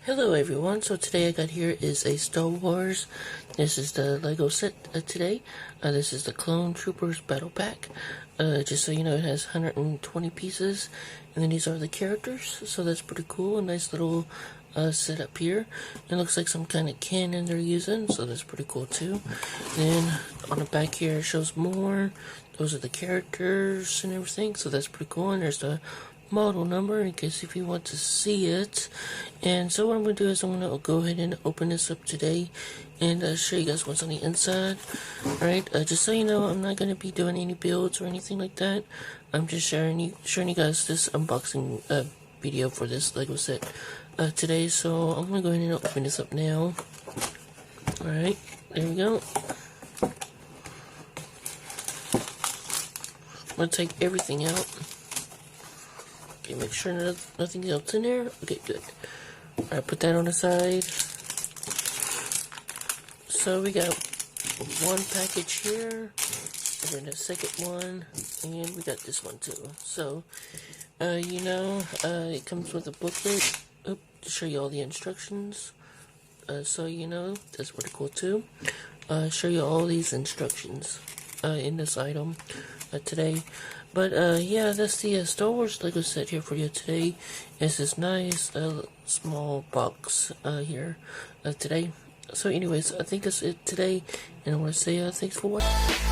Hello everyone, so today I got here is a Star Wars. This is the Lego set today. This is the Clone Troopers Battle Pack. Just so you know, it has 120 pieces, and then these are the characters, so that's pretty cool. A nice little setup here. It looks like some kind of cannon they're using, so that's pretty cool too. Then on the back here it shows more. Those are the characters and everything, so that's pretty cool. And there's the model number in case if you want to see it. And so what I'm going to do is I'm going to go ahead and open this up today and show you guys what's on the inside. Alright, just so you know, I'm not going to be doing any builds or anything like that. I'm just showing you guys this unboxing video for this Lego set today. So I'm going to go ahead and open this up now. Alright, there we go. I'm going to take everything out. Okay, make sure nothing else in there. Okay, good. Alright, put that on the side. So we got one package here, and then the second one, and we got this one too. So, it comes with a booklet to show you all the instructions. So that's pretty cool too. Show you all these instructions in this item today. But yeah, that's the Star Wars Lego set here for you today. It's this nice small box here today. So anyways, I think that's it today, and I want to say thanks for watching.